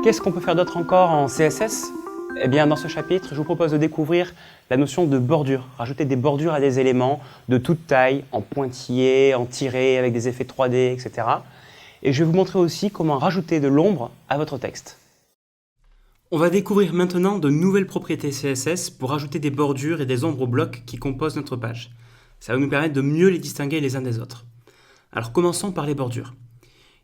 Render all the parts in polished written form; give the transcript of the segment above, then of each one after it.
Qu'est-ce qu'on peut faire d'autre encore en CSS? Eh bien, dans ce chapitre, je vous propose de découvrir la notion de bordure. Rajouter des bordures à des éléments de toute taille, en pointillés, en tirés, avec des effets 3D, etc. Et je vais vous montrer aussi comment rajouter de l'ombre à votre texte. On va découvrir maintenant de nouvelles propriétés CSS pour rajouter des bordures et des ombres aux blocs qui composent notre page. Ça va nous permettre de mieux les distinguer les uns des autres. Alors commençons par les bordures.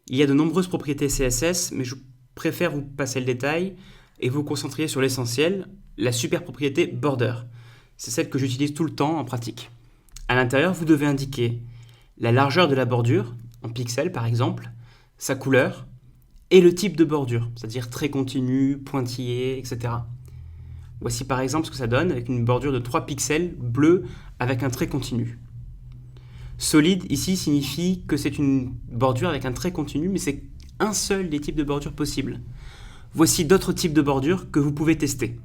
Il y a de nombreuses propriétés CSS, mais je préfère vous passer le détail et vous concentrer sur l'essentiel, la super propriété border. C'est celle que j'utilise tout le temps en pratique. À l'intérieur, vous devez indiquer la largeur de la bordure, en pixels par exemple, sa couleur, et le type de bordure, c'est-à-dire trait continu, pointillé, etc. Voici par exemple ce que ça donne avec une bordure de 3 pixels bleu avec un trait continu. Solide, ici, signifie que c'est une bordure avec un trait continu, mais c'est un seul des types de bordures possibles. Voici d'autres types de bordures que vous pouvez tester.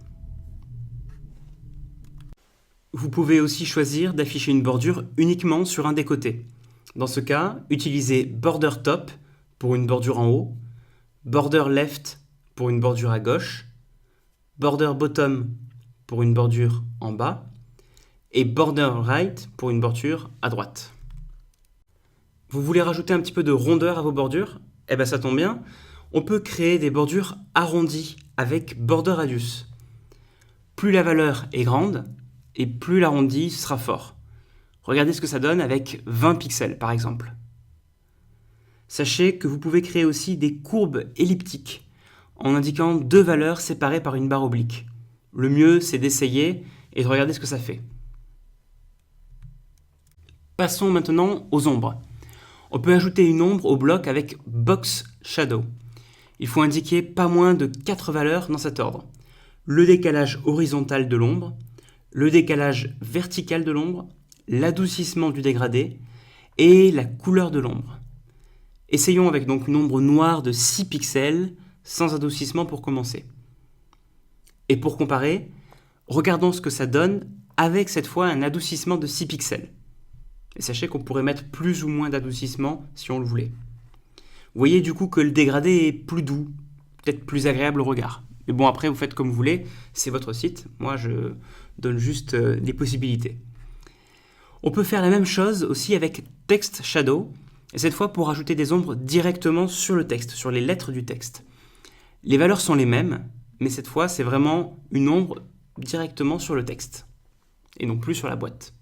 Vous pouvez aussi choisir d'afficher une bordure uniquement sur un des côtés. Dans ce cas, utilisez Border Top pour une bordure en haut, Border Left pour une bordure à gauche, Border Bottom pour une bordure en bas, et Border Right pour une bordure à droite. Vous voulez rajouter un petit peu de rondeur à vos bordures? Eh bien ça tombe bien, on peut créer des bordures arrondies avec border radius. Plus la valeur est grande, et plus l'arrondi sera fort. Regardez ce que ça donne avec 20 pixels par exemple. Sachez que vous pouvez créer aussi des courbes elliptiques en indiquant deux valeurs séparées par une barre oblique. Le mieux, c'est d'essayer et de regarder ce que ça fait. Passons maintenant aux ombres. On peut ajouter une ombre au bloc avec Box Shadow. Il faut indiquer pas moins de 4 valeurs dans cet ordre. Le décalage horizontal de l'ombre, le décalage vertical de l'ombre, l'adoucissement du dégradé et la couleur de l'ombre. Essayons avec donc une ombre noire de 6 pixels, sans adoucissement pour commencer. Et pour comparer, regardons ce que ça donne avec cette fois un adoucissement de 6 pixels. Et sachez qu'on pourrait mettre plus ou moins d'adoucissement si on le voulait. Vous voyez du coup que le dégradé est plus doux, peut-être plus agréable au regard. Mais bon, après, vous faites comme vous voulez, c'est votre site. Moi, je donne juste des possibilités. On peut faire la même chose aussi avec Text Shadow, et cette fois pour ajouter des ombres directement sur le texte, sur les lettres du texte. Les valeurs sont les mêmes, mais cette fois, c'est vraiment une ombre directement sur le texte, et non plus sur la boîte.